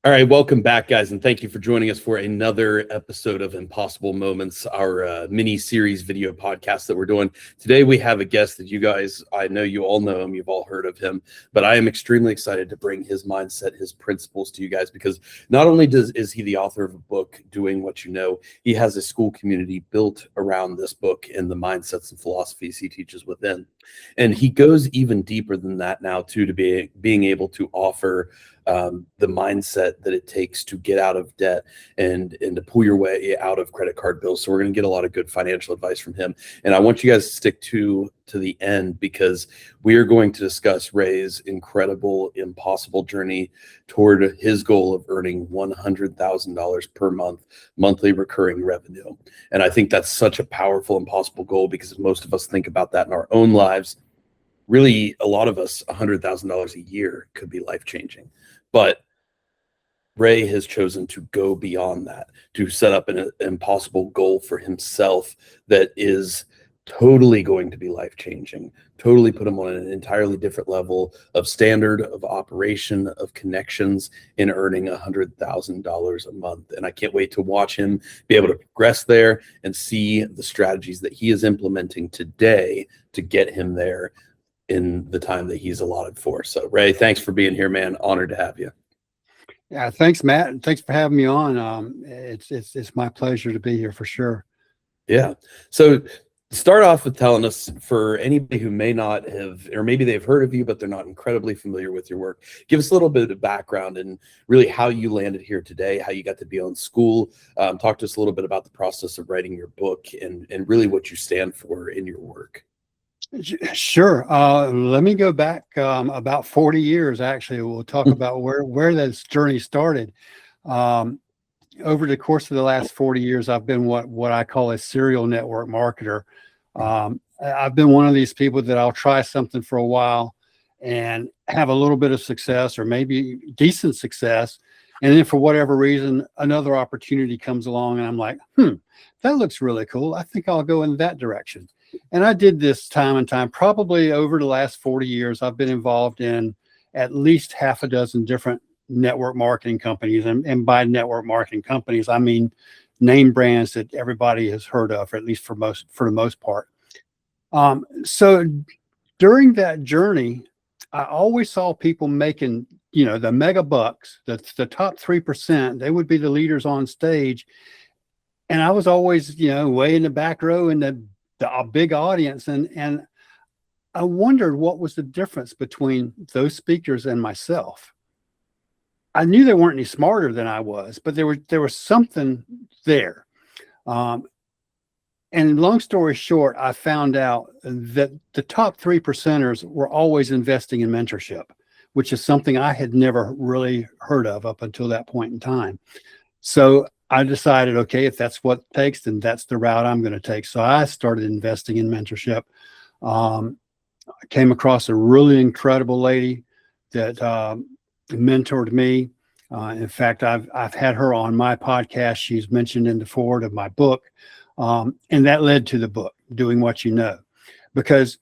All right, welcome back, guys, and thank you for joining us for another episode of Impossible Moments, our mini-series video podcast that we're doing. Today, we have a guest that you guys, I know you all know him, you've all heard of him, but I am extremely excited to bring his mindset, his principles to you guys, because not only is he the author of a book, Doing What You Know, he has a school community built around this book and the mindsets and philosophies he teaches within. And he goes even deeper than that now, too, to being able to offer the mindset that it takes to get out of debt and to pull your way out of credit card bills. So we're going to get a lot of good financial advice from him. And I want you guys to stick to the end, because we are going to discuss Ray's incredible, impossible journey toward his goal of earning $100,000 per month, monthly recurring revenue. And I think that's such a powerful, impossible goal, because most of us think about that in our own lives. Really, a lot of us, $100,000 a year could be life-changing. But Ray has chosen to go beyond that, to set up an impossible goal for himself that is totally going to be life-changing, totally put him on an entirely different level of standard, of operation, of connections in earning $100,000 a month. And I can't wait to watch him be able to progress there and see the strategies that he is implementing today to get him there in the time that he's allotted for. So Ray, thanks for being here, man. Honored to have you. Yeah, thanks, Matt. Thanks for having me on. It's my pleasure to be here for sure. Yeah. So start off with telling us, for anybody who may not have, or maybe they've heard of you, but they're not incredibly familiar with your work, give us a little bit of background and really how you landed here today, how you got to be on school. Talk to us a little bit about the process of writing your book and really what you stand for in your work. Sure. Let me go back about 40 years, actually. We'll talk about where this journey started. Over the course of the last 40 years, I've been what I call a serial network marketer. I've been one of these people that I'll try something for a while and have a little bit of success, or maybe decent success. And then for whatever reason, another opportunity comes along and I'm like, that looks really cool. I think I'll go in that direction. And I did this time and time. Probably over the last 40 years, I've been involved in at least half a dozen different network marketing companies. And by network marketing companies, I mean name brands that everybody has heard of, or at least for the most part. So during that journey, I always saw people making, the mega bucks, the top 3%. They would be the leaders on stage. And I was always, way in the back row in the big audience. And I wondered what was the difference between those speakers and myself. I knew they weren't any smarter than I was, but there was something there. And long story short, I found out that the top 3%ers were always investing in mentorship, which is something I had never really heard of up until that point in time. So I decided, okay, if that's what it takes, then that's the route I'm going to take. So I started investing in mentorship. I came across a really incredible lady that mentored me. In fact, I've had her on my podcast. She's mentioned in the foreword of my book. And that led to the book, Doing What You Know. Because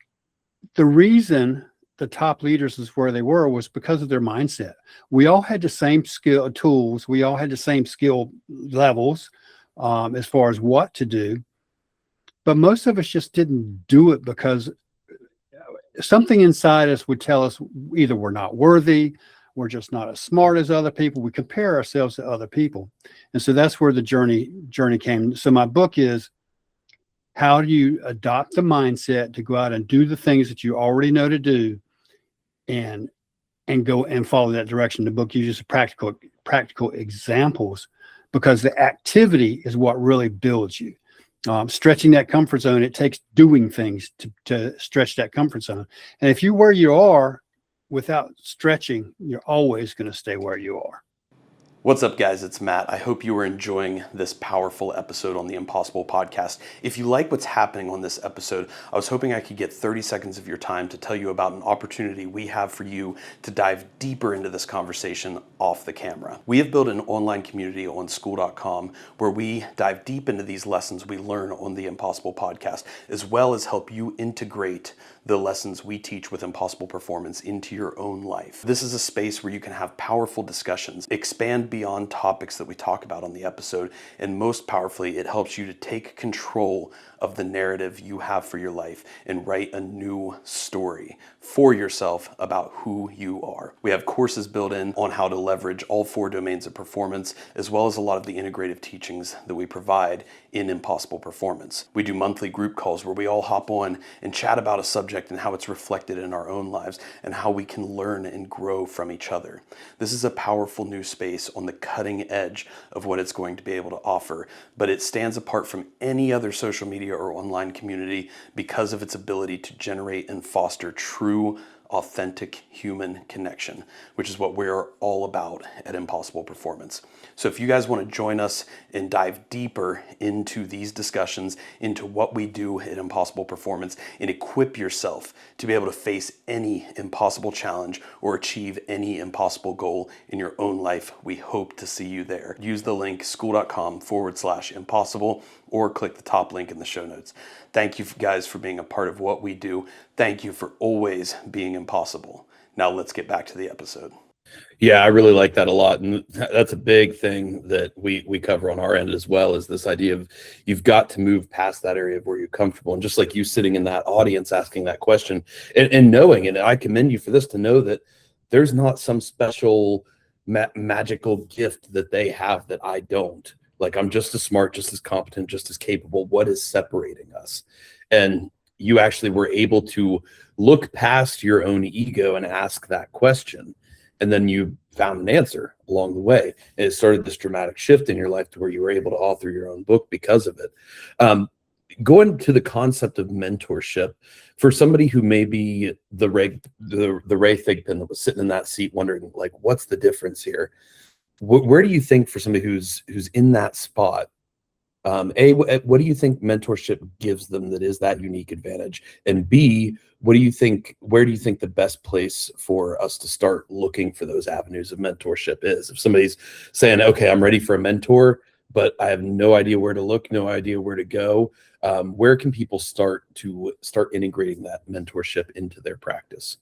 the reason the top leaders is where they were was because of their mindset. We all had the same skill tools. We all had the same skill levels as far as what to do. But most of us just didn't do it because something inside us would tell us either we're not worthy, we're just not as smart as other people. We compare ourselves to other people. And so that's where the journey came. So my book is, how do you adopt the mindset to go out and do the things that you already know to do and go and follow that direction? The book uses practical examples, because the activity is what really builds you. Stretching that comfort zone, it takes doing things to stretch that comfort zone. And if you're where you are without stretching, you're always going to stay where you are. What's up, guys? It's Matt. I hope you are enjoying this powerful episode on the Impossible Podcast. If you like what's happening on this episode, I was hoping I could get 30 seconds of your time to tell you about an opportunity we have for you to dive deeper into this conversation off the camera. We have built an online community on school.com where we dive deep into these lessons we learn on the Impossible Podcast, as well as help you integrate the lessons we teach with Impossible Performance into your own life. This is a space where you can have powerful discussions, expand beyond topics that we talk about on the episode. And most powerfully, it helps you to take control of the narrative you have for your life and write a new story for yourself about who you are. We have courses built in on how to leverage all 4 domains of performance, as well as a lot of the integrative teachings that we provide in Impossible Performance. We do monthly group calls where we all hop on and chat about a subject and how it's reflected in our own lives and how we can learn and grow from each other. This is a powerful new space on the cutting edge of what it's going to be able to offer, but it stands apart from any other social media or online community because of its ability to generate and foster true, authentic human connection, which is what we're all about at Impossible Performance. So if you guys want to join us and dive deeper into these discussions, into what we do at Impossible Performance, and equip yourself to be able to face any impossible challenge or achieve any impossible goal in your own life, we hope to see you there. Use the link school.com/impossible or click the top link in the show notes. Thank you guys for being a part of what we do. Thank you for always being impossible. Now let's get back to the episode. Yeah, I really like that a lot. And that's a big thing that we cover on our end as well, is this idea of you've got to move past that area of where you're comfortable. And just like you sitting in that audience asking that question and knowing, and I commend you for this, to know that there's not some special magical gift that they have that I don't. Like, I'm just as smart, just as competent, just as capable. What is separating us? And you actually were able to look past your own ego and ask that question. And then you found an answer along the way. And it started this dramatic shift in your life to where you were able to author your own book because of it. Going to the concept of mentorship, for somebody who may be the Ray Thigpen that was sitting in that seat wondering, like, what's the difference here? Where do you think, for somebody who's in that spot, what do you think mentorship gives them that is that unique advantage? And B, where do you think the best place for us to start looking for those avenues of mentorship is? If somebody's saying, okay, I'm ready for a mentor, but I have no idea where to look, no idea where to go, where can people start integrating that mentorship into their practice?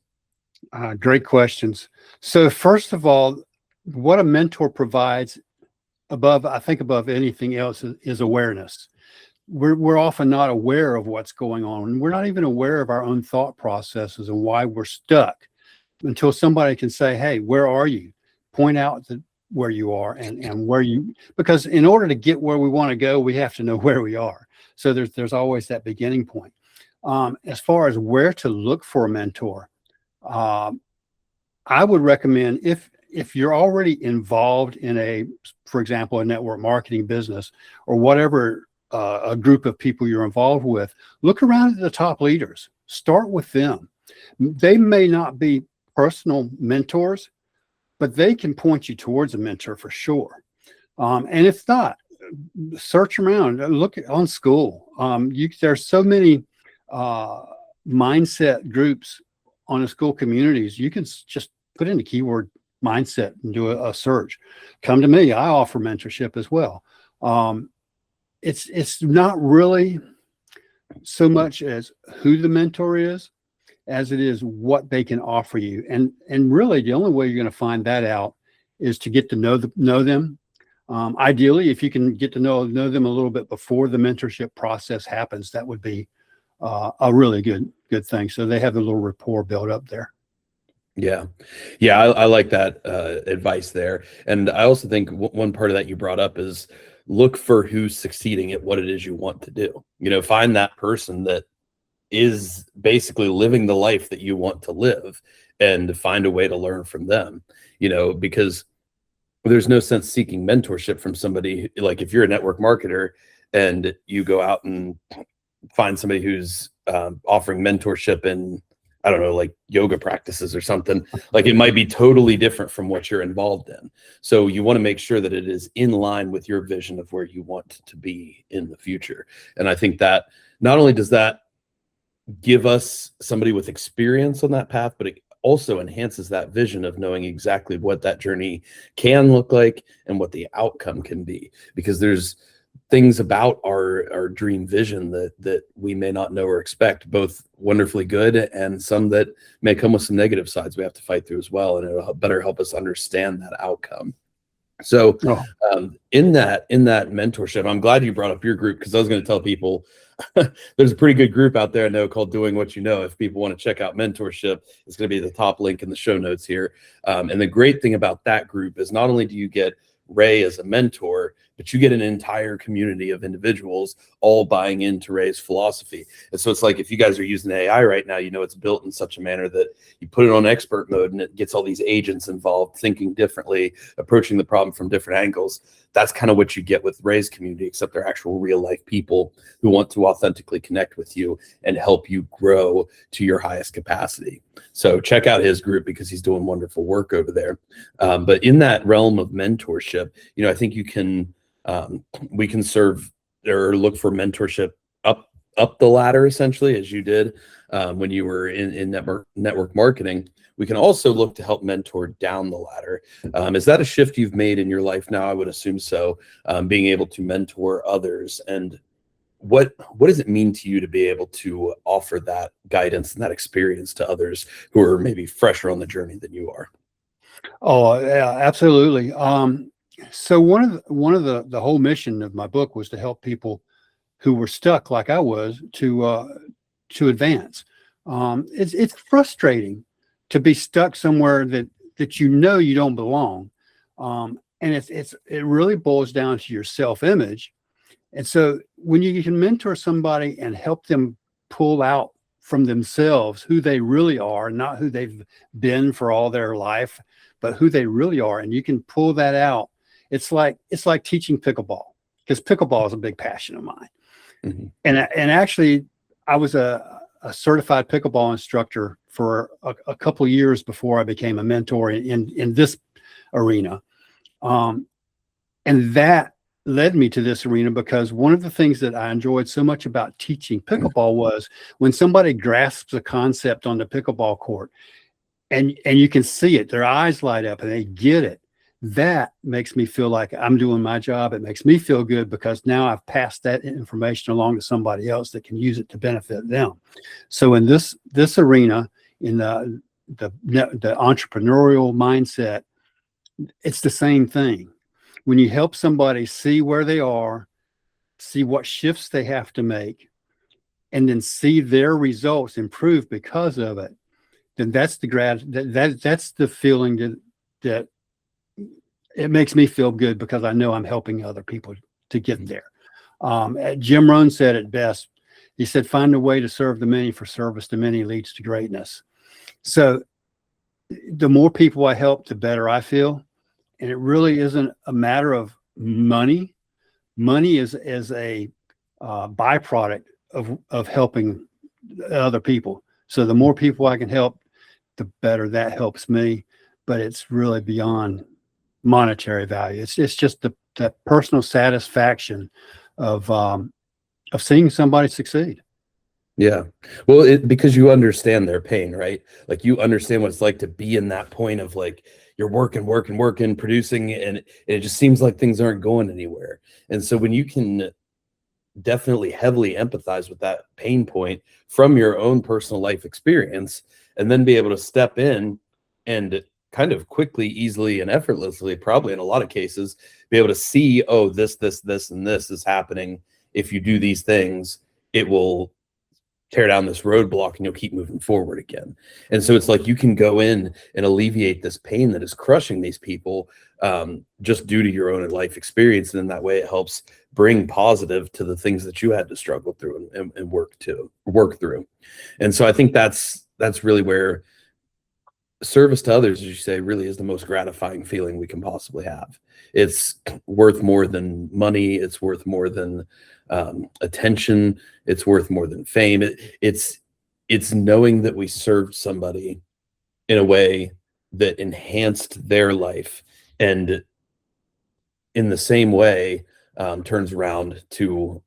Great questions. So first of all, what a mentor provides above anything else is awareness. We're often not aware of what's going on. We're not even aware of our own thought processes and why we're stuck until somebody can say, hey, where are you? Point out where you are and where you, because in order to get where we want to go, we have to know where we are. So there's always that beginning point. As far as where to look for a mentor, I would recommend, if you're already involved in for example, a network marketing business or whatever, a group of people you're involved with, look around at the top leaders. Start with them. They may not be personal mentors, but they can point you towards a mentor for sure. And if not, search around, look on school. There's so many mindset groups on the school communities. You can just put in the keyword mindset and do a search. Come to me. I offer mentorship as well. It's not really so much as who the mentor is as it is what they can offer you. And really the only way you're going to find that out is to get to know them. Ideally, if you can get to know them a little bit before the mentorship process happens, that would be a really good thing. So they have a little rapport built up there. Yeah. I like that advice there. And I also think one part of that you brought up is look for who's succeeding at what it is you want to do. Find that person that is basically living the life that you want to live and find a way to learn from them, because there's no sense seeking mentorship from somebody. Like, if you're a network marketer and you go out and find somebody who's offering mentorship in, I don't know, like yoga practices or something, like, it might be totally different from what you're involved in. So you want to make sure that it is in line with your vision of where you want to be in the future. And I think that not only does that give us somebody with experience on that path, but it also enhances that vision of knowing exactly what that journey can look like and what the outcome can be, because there's things about our dream vision that we may not know or expect, both wonderfully good and some that may come with some negative sides we have to fight through as well. And it'll better help us understand that outcome. So Oh, in that mentorship, I'm glad you brought up your group, because I was going to tell people there's a pretty good group out there I know called Doing What You Know. If people want to check out mentorship, it's going to be the top link in the show notes here. And the great thing about that group is not only do you get Ray as a mentor, but you get an entire community of individuals all buying into Ray's philosophy. And so it's like, if you guys are using AI right now, you know, it's built in such a manner that you put it on expert mode and it gets all these agents involved, thinking differently, approaching the problem from different angles. That's kind of what you get with Ray's community, except they're actual real life people who want to authentically connect with you and help you grow to your highest capacity. So check out his group, because he's doing wonderful work over there. But in that realm of mentorship, you know, I think we can serve or look for mentorship up the ladder, essentially, as you did when you were in network marketing. We can also look to help mentor down the ladder. Is that a shift you've made in your life now? I would assume so. Being able to mentor others, and what does it mean to you to be able to offer that guidance and that experience to others who are maybe fresher on the journey than you are? oh, yeah, absolutely. So one of the whole mission of my book was to help people who were stuck like I was to advance. It's frustrating to be stuck somewhere that you know you don't belong, and it really boils down to your self-image. And so when you can mentor somebody and help them pull out from themselves who they really are, not who they've been for all their life, but who they really are, and you can pull that out. It's like teaching pickleball, because pickleball is a big passion of mine. Mm-hmm. And actually, I was a certified pickleball instructor for a couple of years before I became a mentor in this arena. And that led me to this arena, because one of the things that I enjoyed so much about teaching pickleball was when somebody grasps a concept on the pickleball court, and you can see it, their eyes light up and they get it. That makes me feel like I'm doing my job. It makes me feel good, because now I've passed that information along to somebody else that can use it to benefit them. So in this arena, in the entrepreneurial mindset, it's the same thing. When you help somebody see where they are, see what shifts they have to make, and then see their results improve because of it, then that's that's the feeling that it makes me feel good, because I know I'm helping other people to get there. Jim Rohn said it best. He said, "Find a way to serve the many, for service to many leads to greatness." So the more people I help, the better I feel. And it really isn't a matter of money. Money is a byproduct of helping other people. So the more people I can help, the better that helps me. But it's really beyond monetary value. It's just the personal satisfaction of seeing somebody succeed. Yeah. Well, because you understand their pain, right? Like, you understand what it's like to be in that point of, like, you're working, producing, and it just seems like things aren't going anywhere. And so when you can definitely heavily empathize with that pain point from your own personal life experience, and then be able to step in and kind of quickly, easily, and effortlessly, probably in a lot of cases, be able to see, oh, this, and this is happening. If you do these things, it will tear down this roadblock and you'll keep moving forward again. And so it's like you can go in and alleviate this pain that is crushing these people, just due to your own life experience. And in that way, it helps bring positive to the things that you had to struggle through and work through. And so I think that's really where service to others, as you say, really is the most gratifying feeling we can possibly have. It's worth more than money. It's worth more than attention. It's worth more than fame. It's knowing that we served somebody in a way that enhanced their life, and in the same way turns around to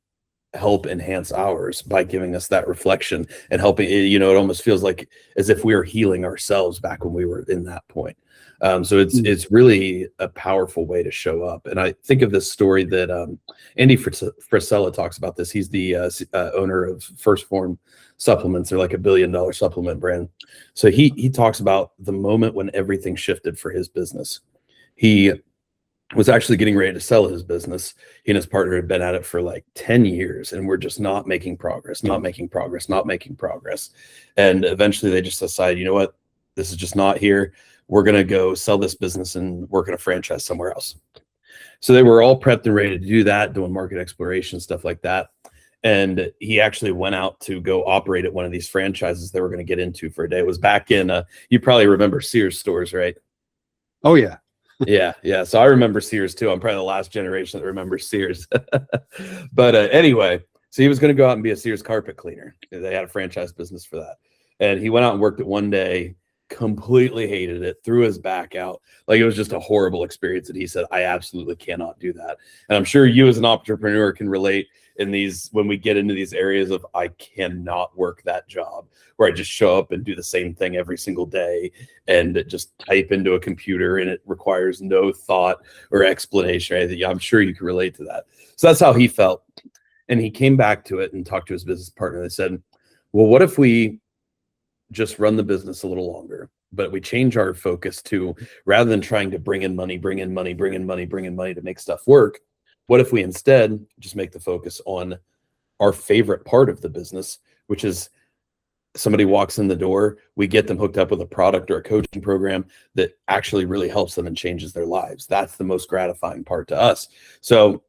help enhance ours by giving us that reflection and helping. It almost feels like as if we were healing ourselves back when we were in that point. So it's really a powerful way to show up. And I think of this story that Andy Frisella talks about this. He's the owner of First Form supplements. They're like $1 billion supplement brand. So he talks about the moment when everything shifted for his business. He was actually getting ready to sell his business. He and his partner had been at it for like 10 years and were just not making progress, not making progress, not making progress. And eventually they just decided, you know what, this is just not here. We're going to go sell this business and work in a franchise somewhere else. So they were all prepped and ready to do that, doing market exploration, stuff like that. And he actually went out to go operate at one of these franchises they were going to get into for a day. It was back in, you probably remember Sears stores, right? Oh, yeah. Yeah. So I remember Sears too. I'm probably the last generation that remembers Sears. But anyway, so he was going to go out and be a Sears carpet cleaner. They had a franchise business for that. And he went out and worked it one day, completely hated it, threw his back out. Like, it was just a horrible experience. And he said, I absolutely cannot do that. And I'm sure you as an entrepreneur can relate in these, when we get into these areas of, I cannot work that job where I just show up and do the same thing every single day and just type into a computer and it requires no thought or explanation or anything. I'm sure you can relate to that. So that's how he felt. And he came back to it and talked to his business partner. They said, well, what if we just run the business a little longer, but we change our focus to, rather than trying to bring in money to make stuff work, what if we instead just make the focus on our favorite part of the business, which is somebody walks in the door, we get them hooked up with a product or a coaching program that actually really helps them and changes their lives. That's the most gratifying part to us. So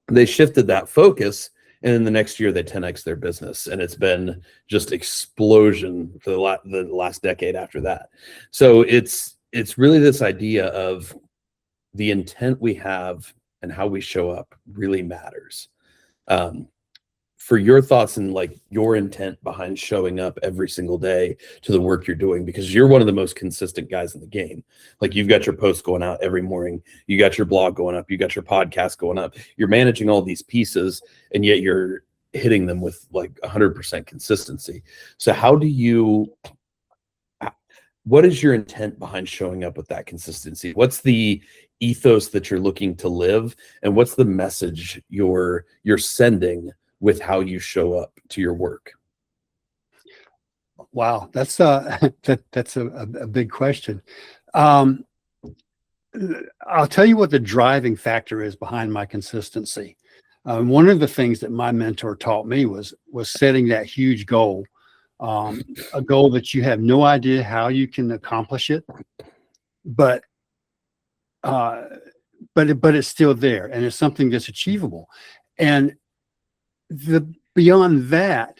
they shifted that focus, and in the next year they 10x their business, and it's been just explosion for the last decade after that. So it's really this idea of the intent we have and how we show up really matters. For your thoughts and like your intent behind showing up every single day to the work you're doing, because you're one of the most consistent guys in the game. Like, you've got your posts going out every morning, you got your blog going up, you got your podcast going up, you're managing all these pieces, and yet you're hitting them with like 100% consistency. So what is your intent behind showing up with that consistency? What's the ethos that you're looking to live, and what's the message you're sending with how you show up to your work? Wow, that's that's a big question. I'll tell you what the driving factor is behind my consistency. One of the things that my mentor taught me was setting that huge goal, a goal that you have no idea how you can accomplish it, but it's still there, and it's something that's achievable. And beyond that,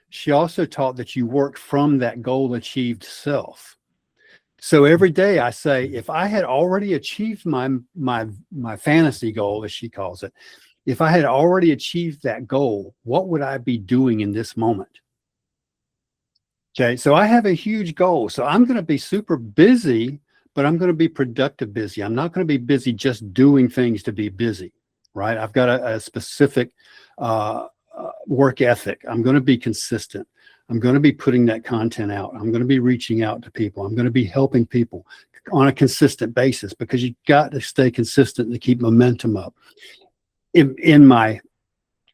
she also taught that you work from that goal achieved self. So every day I say, if I had already achieved my fantasy goal, as she calls it, if I had already achieved that goal, what would I be doing in this moment? Okay, so I have a huge goal. So I'm going to be super busy, but I'm going to be productive busy. I'm not going to be busy just doing things to be busy, right? I've got a specific work ethic. I'm going to be consistent. I'm going to be putting that content out. I'm going to be reaching out to people. I'm going to be helping people on a consistent basis, because you've got to stay consistent to keep momentum up. In my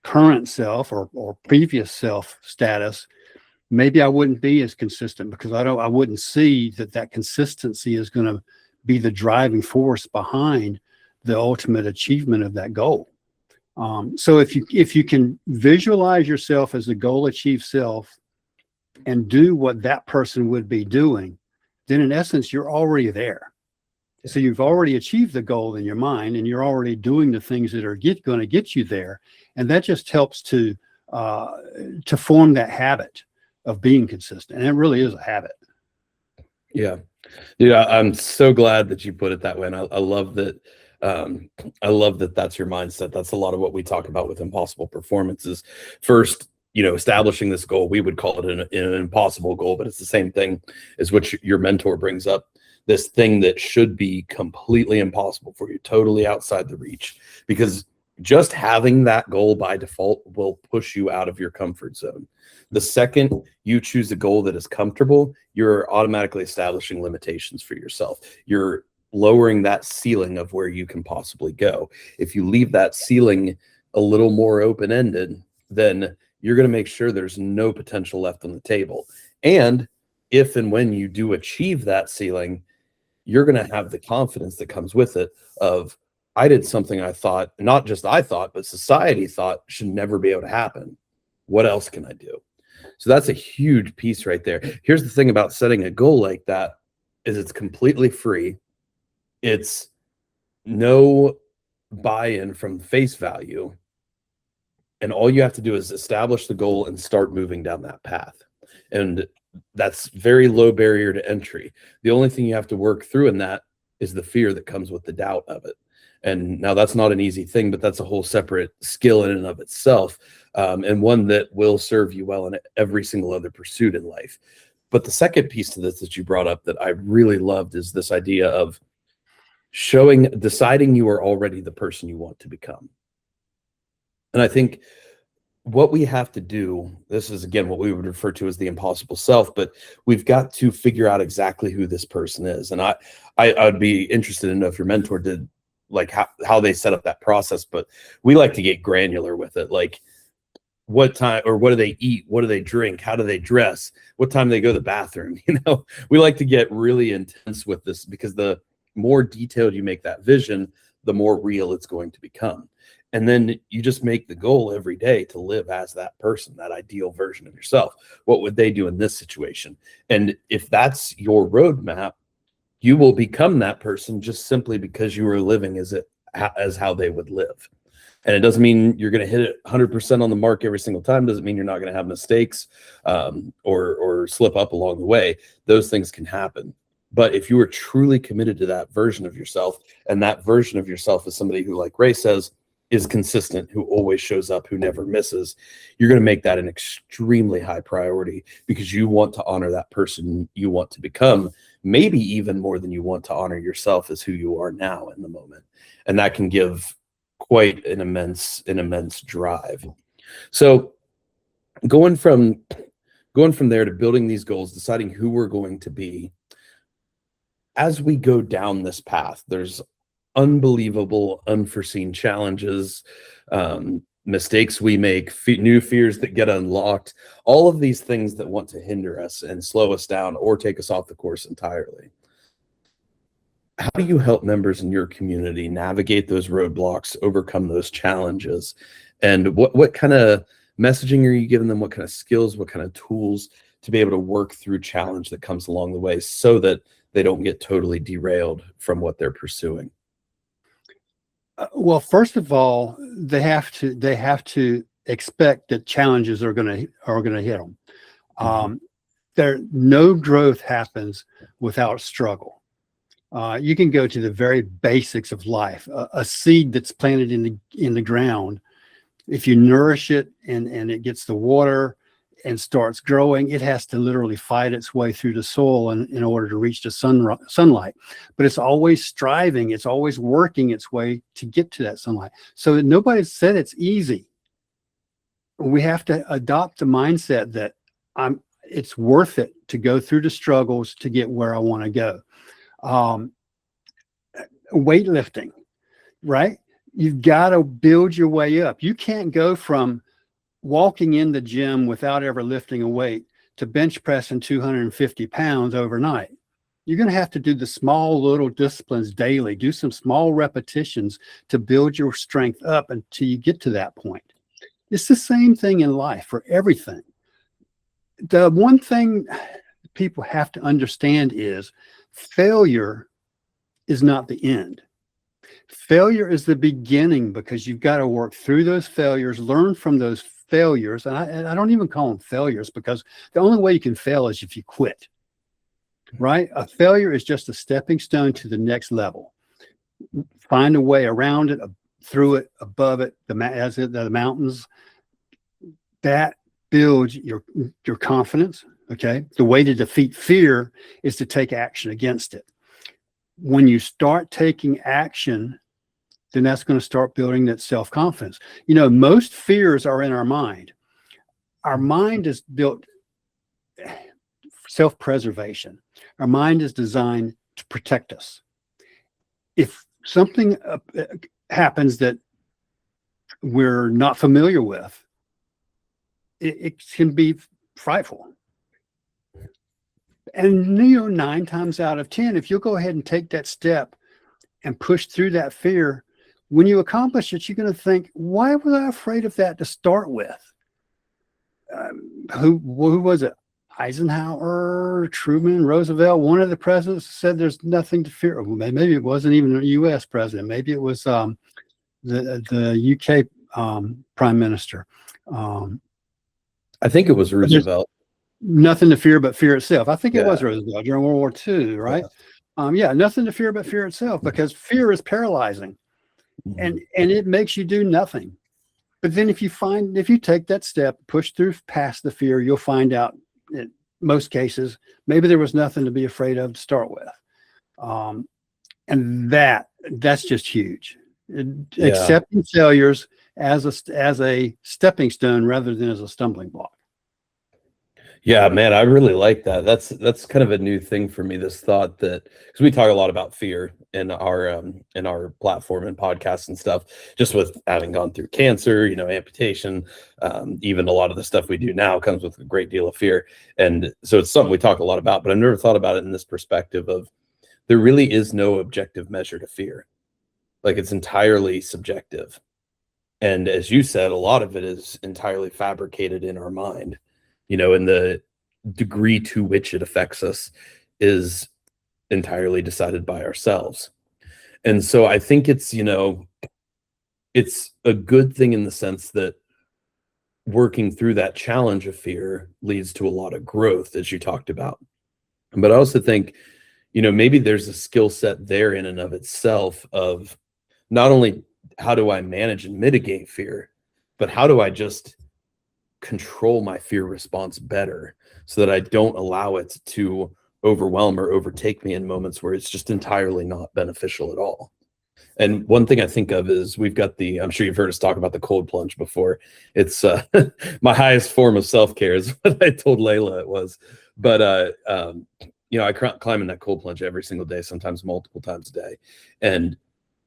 current self or previous self status, maybe I wouldn't be as consistent, because I wouldn't see that consistency is going to be the driving force behind the ultimate achievement of that goal. So if you can visualize yourself as a goal achieved self and do what that person would be doing, then in essence, you're already there. So you've already achieved the goal in your mind, and you're already doing the things that are going to get you there. And that just helps to form that habit of being consistent. And it really is a habit. Yeah. I'm so glad that you put it that way. And I love that. I love that that's your mindset. That's a lot of what we talk about with impossible performances. First, establishing this goal, we would call it an impossible goal, but it's the same thing as what your mentor brings up. This thing that should be completely impossible for you, totally outside the reach, because just having that goal by default will push you out of your comfort zone. The second you choose a goal that is comfortable, you're automatically establishing limitations for yourself. You're lowering that ceiling of where you can possibly go. If you leave that ceiling a little more open-ended, then you're going to make sure there's no potential left on the table. And if and when you do achieve that ceiling, you're going to have the confidence that comes with it of, I did something I thought, not just I thought, but society thought should never be able to happen. What else can I do? So that's a huge piece right there. Here's the thing about setting a goal like that is it's completely free. It's no buy-in from face value. And all you have to do is establish the goal and start moving down that path. And that's very low barrier to entry. The only thing you have to work through in that is the fear that comes with the doubt of it. And now that's not an easy thing, but that's a whole separate skill in and of itself, and one that will serve you well in every single other pursuit in life. But the second piece to this that you brought up that I really loved is this idea of deciding you are already the person you want to become. And I think what we have to do, this is again what we would refer to as the impossible self, but we've got to figure out exactly who this person is. And I would be interested to know if your mentor did, like how they set up that process, but we like to get granular with it. Like what time, or what do they eat? What do they drink? How do they dress? What time do they go to the bathroom? We like to get really intense with this, because the more detailed you make that vision, the more real it's going to become. And then you just make the goal every day to live as that person, that ideal version of yourself. What would they do in this situation? And if that's your roadmap, you will become that person just simply because you are living as how they would live. And it doesn't mean you're going to hit it 100% on the mark every single time. Doesn't mean you're not going to have mistakes, or slip up along the way. Those things can happen. But if you are truly committed to that version of yourself, and that version of yourself is somebody who, like Ray says, is consistent, who always shows up, who never misses, you're going to make that an extremely high priority, because you want to honor that person you want to become, maybe even more than you want to honor yourself as who you are now in the moment. And that can give quite an immense drive. So going from there to building these goals, deciding who we're going to be, as we go down this path, there's unbelievable unforeseen challenges, mistakes we make, new fears that get unlocked, all of these things that want to hinder us and slow us down or take us off the course entirely. How do you help members in your community navigate those roadblocks, overcome those challenges? And what kind of messaging are you giving them? What kind of skills, what kind of tools to be able to work through challenge that comes along the way, so that they don't get totally derailed from what they're pursuing? Well, first of all, they have to expect that challenges are going to hit them. No growth happens without struggle. You can go to the very basics of life. A seed that's planted in the ground, if you nourish it and it gets the water and starts growing, it has to literally fight its way through the soil in order to reach the sunlight. But it's always striving, it's always working its way to get to that sunlight. So nobody said it's easy. We have to adopt the mindset that it's worth it to go through the struggles to get where I want to go. Weightlifting, right? You've got to build your way up. You can't go from walking in the gym without ever lifting a weight to bench pressing 250 pounds overnight. You're going to have to do the small little disciplines daily, do some small repetitions to build your strength up until you get to that point. It's the same thing in life for everything. The one thing people have to understand is failure is not the end. Failure is the beginning, because you've got to work through those failures, learn from those failures. And I don't even call them failures, because the only way you can fail is if you quit, right? A failure is just a stepping stone to the next level. Find a way around it, through it, above it, the mountains. That builds your confidence, okay? The way to defeat fear is to take action against it. When you start taking action, then that's going to start building that self-confidence. Most fears are in our mind. Our mind is built self-preservation. Our mind is designed to protect us. If something happens that we're not familiar with, it can be frightful. And 9 times out of 10, if you'll go ahead and take that step and push through that fear, when you accomplish it, you're going to think, why was I afraid of that to start with? Who was it? Eisenhower, Truman, Roosevelt, one of the presidents said there's nothing to fear. Maybe it wasn't even a U.S. president. Maybe it was the U.K. Prime Minister. I think it was Roosevelt. Nothing to fear but fear itself. I think it was Roosevelt during World War II, right? Nothing to fear but fear itself, because fear is paralyzing, and it makes you do nothing. But then if you take that step, push through past the fear, you'll find out in most cases, maybe there was nothing to be afraid of to start with. And that's just huge. Accepting failures as a stepping stone rather than as a stumbling block. Yeah, man, I really like that. That's kind of a new thing for me, this thought that, because we talk a lot about fear in our platform and podcasts and stuff, just with having gone through cancer, amputation, even a lot of the stuff we do now comes with a great deal of fear. And so it's something we talk a lot about, but I've never thought about it in this perspective of there really is no objective measure to fear. Like, it's entirely subjective. And as you said, a lot of it is entirely fabricated in our mind. And the degree to which it affects us is entirely decided by ourselves. And so I think it's a good thing in the sense that working through that challenge of fear leads to a lot of growth, as you talked about. But I also think, maybe there's a skill set there in and of itself of not only how do I manage and mitigate fear, but how do I just control my fear response better so that I don't allow it to overwhelm or overtake me in moments where it's just entirely not beneficial at all. And one thing I think of is we've got I'm sure you've heard us talk about the cold plunge before. It's my highest form of self-care is what I told Layla it was. But, I climb in that cold plunge every single day, sometimes multiple times a day. And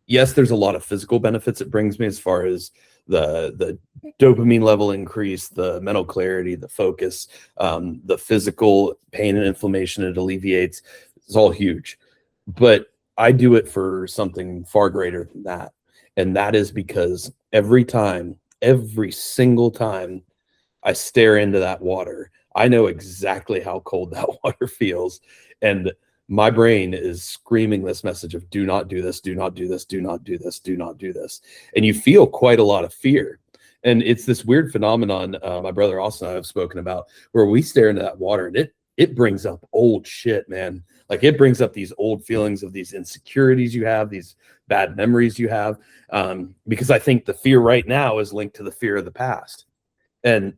yes, there's a lot of physical benefits it brings me as far as the dopamine level increase, the mental clarity, the focus, the physical pain and inflammation it alleviates. It's all huge. But I do it for something far greater than that. And that is because every single time I stare into that water, I know exactly how cold that water feels. And my brain is screaming this message of do not do this, do not do this, do not do this, do not do this. And you feel quite a lot of fear. And it's this weird phenomenon my brother Austin and I have spoken about, where we stare into that water and it brings up old shit, man. Like, it brings up these old feelings of these insecurities you have, these bad memories you have, because I think the fear right now is linked to the fear of the past. And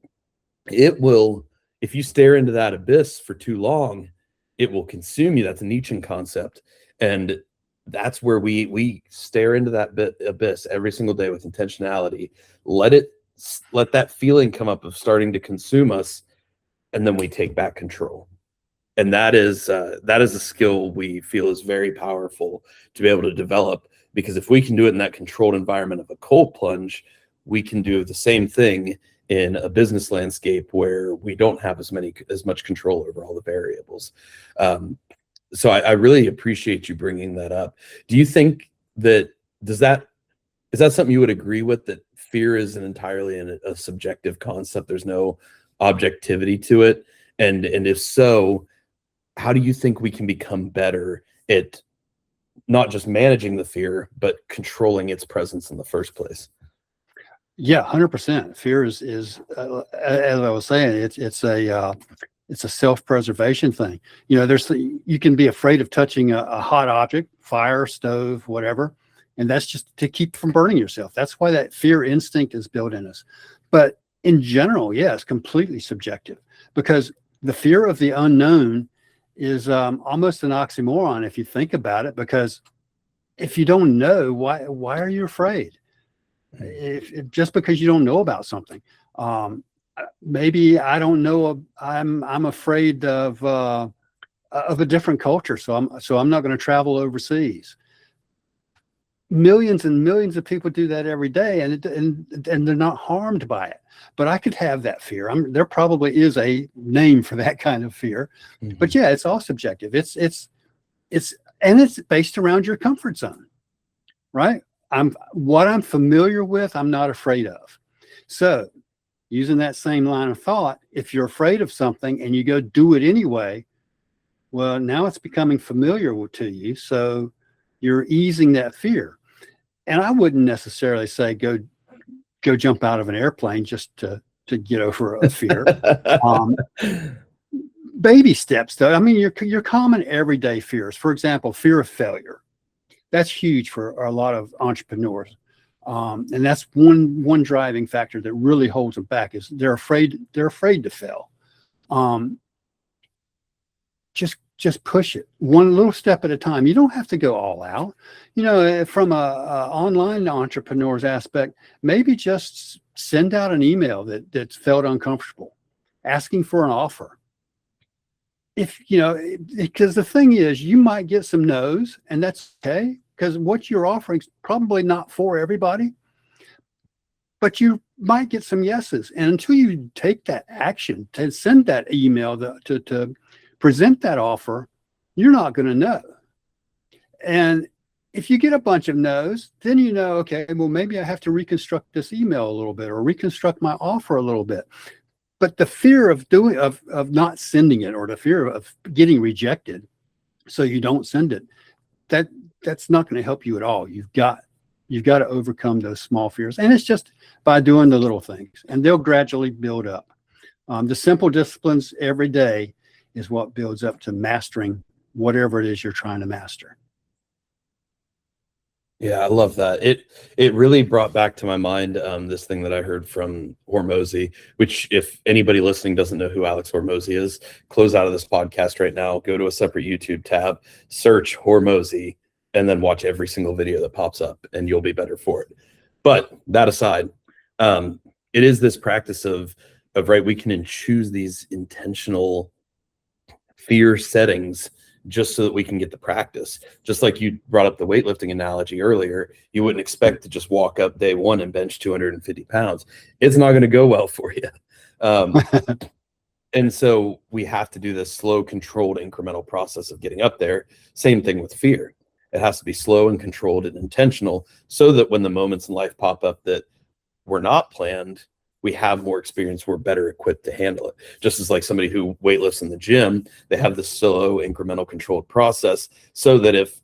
it will, if you stare into that abyss for too long, it will consume you. That's a Nietzschean concept. And that's where we stare into that abyss every single day with intentionality. Let that feeling come up of starting to consume us, and then we take back control. And that is a skill we feel is very powerful to be able to develop, because if we can do it in that controlled environment of a cold plunge, we can do the same thing in a business landscape where we don't have as much control over all the variables. So I really appreciate you bringing that up. Do you think that is that something you would agree with, that fear is an entirely a subjective concept? There's no objectivity to it. And if so, how do you think we can become better at not just managing the fear, but controlling its presence in the first place? Yeah, 100%. Fear is as I was saying, it's a self-preservation thing. You can be afraid of touching a hot object, fire, stove, whatever, and that's just to keep from burning yourself. That's why that fear instinct is built in us. But in general, yeah, it's completely subjective, because the fear of the unknown is almost an oxymoron if you think about it, because if you don't know, why are you afraid? If just because you don't know about something, maybe I don't know. I'm afraid of a different culture, so I'm not going to travel overseas. Millions and millions of people do that every day, and they're not harmed by it. But I could have that fear. There probably is a name for that kind of fear, but yeah, it's all subjective. It's based around your comfort zone, right? what I'm familiar with, I'm not afraid of. So using that same line of thought, if you're afraid of something and you go do it anyway, well, now it's becoming familiar to you. So you're easing that fear. And I wouldn't necessarily say go jump out of an airplane just to get over a fear. Baby steps, though. I mean, your common everyday fears. For example, fear of failure. That's huge for a lot of entrepreneurs, and that's one driving factor that really holds them back. Is they're afraid to fail. Just push it one little step at a time. You don't have to go all out. From a online entrepreneur's aspect, maybe just send out an email that's felt uncomfortable, asking for an offer. Because the thing is, you might get some no's, and that's okay, because what you're offering is probably not for everybody, but you might get some yeses. And until you take that action to send that email to present that offer, you're not going to know. And if you get a bunch of no's, then okay, well, maybe I have to reconstruct this email a little bit or reconstruct my offer a little bit. But the fear of not sending it, or the fear of getting rejected, so you don't send it, that's not going to help you at all. You've got to overcome those small fears, and it's just by doing the little things, and they'll gradually build up. The simple disciplines every day is what builds up to mastering whatever it is you're trying to master. Yeah, I love that. It really brought back to my mind this thing that I heard from Hormozy, which, if anybody listening doesn't know who Alex Hormozy is, close out of this podcast right now, go to a separate YouTube tab, search Hormozy, and then watch every single video that pops up, and you'll be better for it. But that aside, it is this practice of right, we can choose these intentional fear settings just so that we can get the practice. Just like you brought up the weightlifting analogy earlier, you wouldn't expect to just walk up day one and bench 250 pounds. It's not going to go well for you. And so we have to do this slow, controlled, incremental process of getting up there. Same thing with fear. It has to be slow and controlled and intentional, so that when the moments in life pop up that were not planned, we have more experience, we're better equipped to handle it. Just as like somebody who weightlifts in the gym, they have this slow, incremental, controlled process, so that if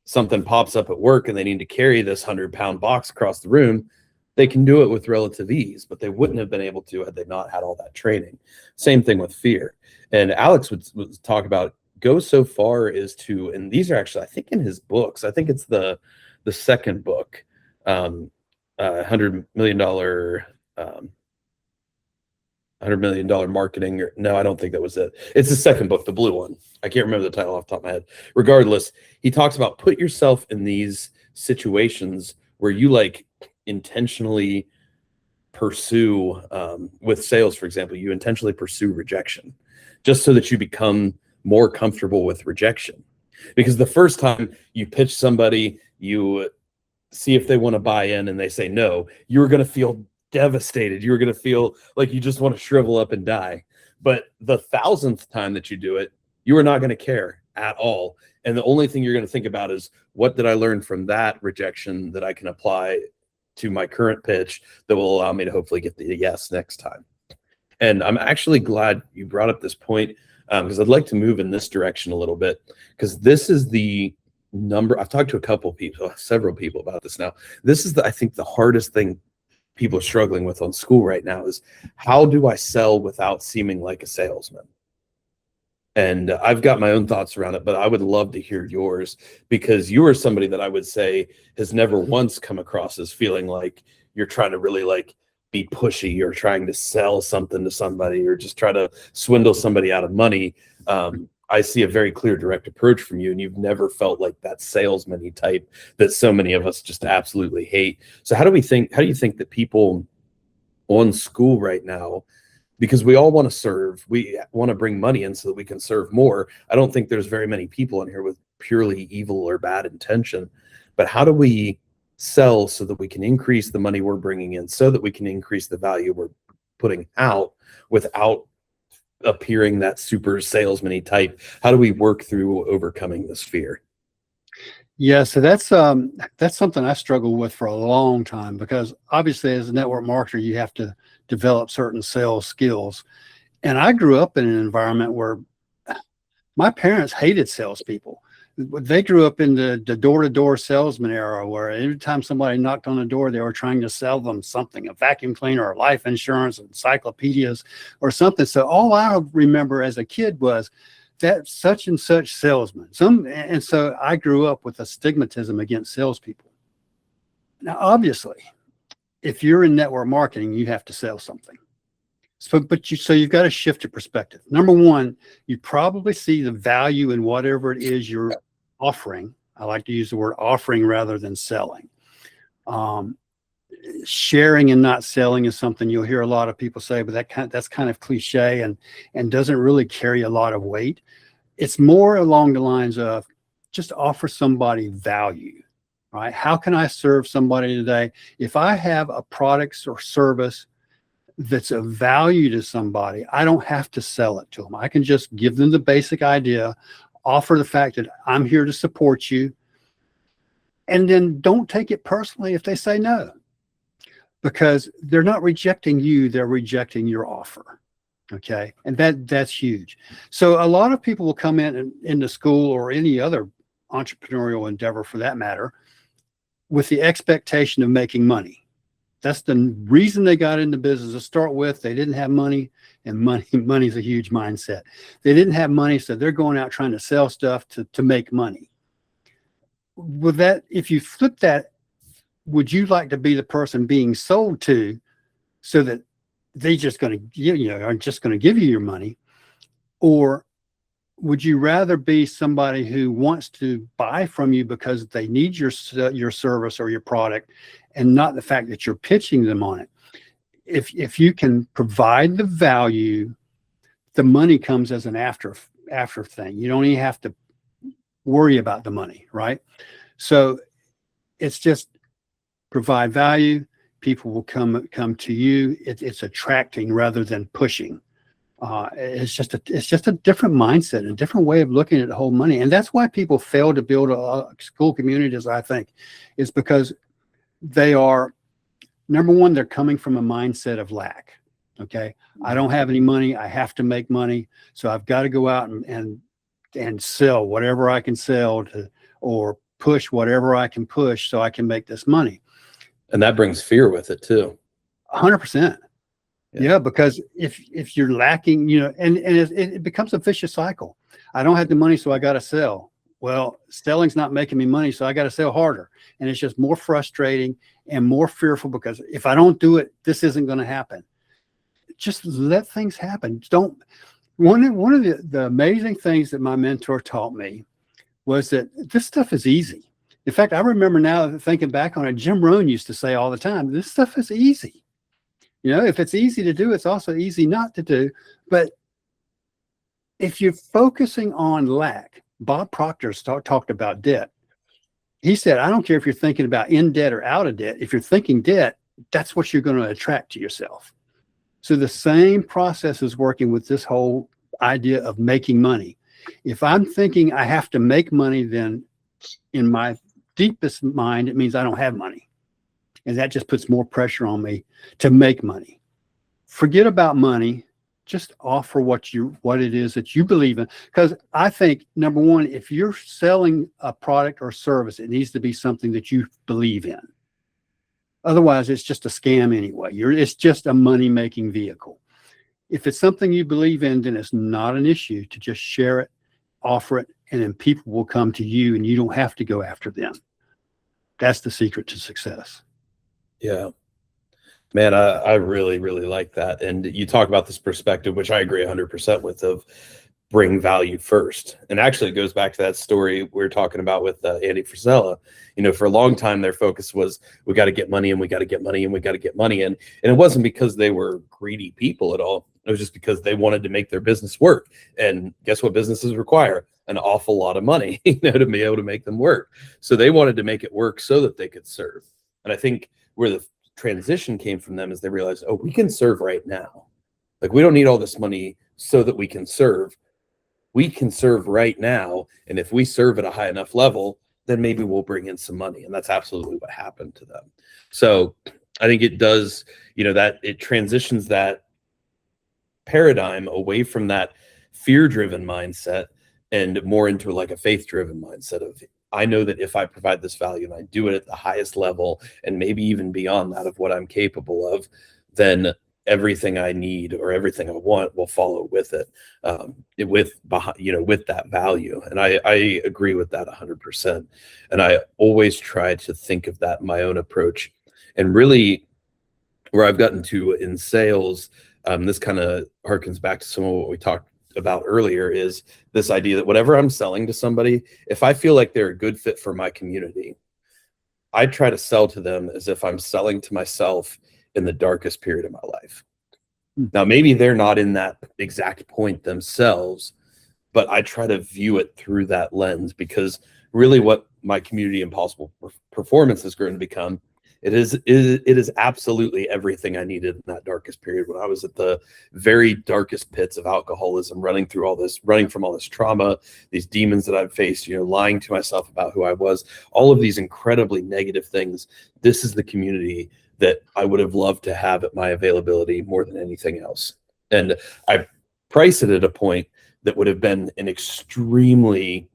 something pops up at work and they need to carry this 100-pound box across the room, they can do it with relative ease, but they wouldn't have been able to had they not had all that training. Same thing with fear. And Alex would talk about, go so far as to, and these are actually, I think, in his books, I think it's the second book, $100 million marketing, or no, I don't think that was it. It's the second book, the blue one. I can't remember the title off the top of my head. Regardless, he talks about put yourself in these situations where you like intentionally pursue, with sales, for example, you intentionally pursue rejection, just so that you become more comfortable with rejection. Because the first time you pitch somebody, you see if they want to buy in, and they say no, you're going to feel devastated. You're going to feel like you just want to shrivel up and die. But the 1,000th time that you do it, you are not going to care at all. And the only thing you're going to think about is, what did I learn from that rejection that I can apply to my current pitch that will allow me to hopefully get the yes next time? And I'm actually glad you brought up this point, because I'd like to move in this direction a little bit, because this is the number. I've talked to several people about this now. This is I think the hardest thing people are struggling with on school right now is, how do I sell without seeming like a salesman? And I've got my own thoughts around it, but I would love to hear yours, because you are somebody that I would say has never once come across as feeling like you're trying to really like be pushy, or trying to sell something to somebody, or just try to swindle somebody out of money. I see a very clear, direct approach from you, and you've never felt like that salesman-y type that so many of us just absolutely hate. So how do you think that people on school right now, because we all want to serve, we want to bring money in so that we can serve more. I don't think there's very many people in here with purely evil or bad intention, but how do we sell so that we can increase the money we're bringing in, so that we can increase the value we're putting out without appearing that super salesman-y type? How do we work through overcoming this fear? Yeah, so that's something I struggled with for a long time, because obviously as a network marketer, you have to develop certain sales skills. And I grew up in an environment where my parents hated salespeople. They grew up in the door-to-door salesman era, where every time somebody knocked on the door, they were trying to sell them something, a vacuum cleaner or life insurance, encyclopedias or something. So all I remember as a kid was that such and such salesman. And so I grew up with a stigmatism against salespeople. Now, obviously, if you're in network marketing, you have to sell something. So you've got to shift your perspective. Number one, you probably see the value in whatever it is you're offering. I like to use the word offering rather than selling. Sharing and not selling is something you'll hear a lot of people say, but that's kind of cliche and doesn't really carry a lot of weight. It's more along the lines of just offer somebody value, right? How can I serve somebody today? If I have a product or service that's of value to somebody, I don't have to sell it to them. I can just give them the basic idea, offer the fact that I'm here to support you, and then don't take it personally if they say no, because they're not rejecting you, they're rejecting your offer. Okay. And that's huge. So a lot of people will come into school or any other entrepreneurial endeavor for that matter with the expectation of making money. That's the reason they got into business to start with. They didn't have money, and money's a huge mindset. They didn't have money, so they're going out trying to sell stuff to make money. With that, if you flip that, would you like to be the person being sold to, so that they just going to are just going to give you your money, or would you rather be somebody who wants to buy from you because they need your service or your product, and not the fact that you're pitching them on it? If you can provide the value, the money comes as an after thing. You don't even have to worry about the money, right? So it's just provide value. People will come to you. It's attracting rather than pushing. It's just a different mindset, a different way of looking at the whole money. And that's why people fail to build school communities, I think, is because they are, number one, they're coming from a mindset of lack. Okay. I don't have any money. I have to make money. So I've got to go out and sell whatever I can sell or push whatever I can push so I can make this money. And that brings fear with it too. 100%. Yeah, because if you're lacking, and it becomes a vicious cycle. I don't have the money, so I got to sell. Well, selling's not making me money, so I got to sell harder. And it's just more frustrating and more fearful, because if I don't do it, this isn't going to happen. Just let things happen. One of the amazing things that my mentor taught me was that this stuff is easy. In fact, I remember now thinking back on it, Jim Rohn used to say all the time, this stuff is easy. If it's easy to do, it's also easy not to do. But if you're focusing on lack, Bob Proctor talked about debt. He said, I don't care if you're thinking about in debt or out of debt. If you're thinking debt, that's what you're going to attract to yourself. So the same process is working with this whole idea of making money. If I'm thinking I have to make money, then in my deepest mind, it means I don't have money. And that just puts more pressure on me to make money. Forget about money. Just offer what it is that you believe in. Because I think, number one, if you're selling a product or service, it needs to be something that you believe in. Otherwise, it's just a scam anyway. It's just a money-making vehicle. If it's something you believe in, then it's not an issue to just share it, offer it, and then people will come to you, and you don't have to go after them. That's the secret to success. Yeah. Man, I really, really like that. And you talk about this perspective, which I agree 100% with, of bring value first. And actually it goes back to that story we were talking about with Andy Frisella. For a long time, their focus was, we got to get money, and we got to get money, and we got to get money. And it wasn't because they were greedy people at all. It was just because they wanted to make their business work. And guess what businesses require? An awful lot of money, to be able to make them work. So they wanted to make it work so that they could serve. And I think where the transition came from them is they realized, oh, we can serve right now. Like, we don't need all this money so that we can serve. We can serve right now. And if we serve at a high enough level, then maybe we'll bring in some money. And that's absolutely what happened to them. So I think it does, that it transitions that paradigm away from that fear-driven mindset and more into like a faith-driven mindset of, I know that if I provide this value and I do it at the highest level and maybe even beyond that of what I'm capable of, then everything I need or everything I want will follow with it, with that value. And I agree with that 100%. And I always try to think of that in my own approach. And really where I've gotten to in sales, this kind of harkens back to some of what we talked about earlier, is this idea that whatever I'm selling to somebody, if I feel like they're a good fit for my community, I try to sell to them as if I'm selling to myself in the darkest period of my life. Now, maybe they're not in that exact point themselves, but I try to view it through that lens, because really what my community impossible performance is going to become, it is absolutely everything I needed in that darkest period when I was at the very darkest pits of alcoholism, running from all this trauma, these demons that I've faced, lying to myself about who I was, all of these incredibly negative things. This is the community that I would have loved to have at my availability more than anything else. And I price it at a point that would have been an extremely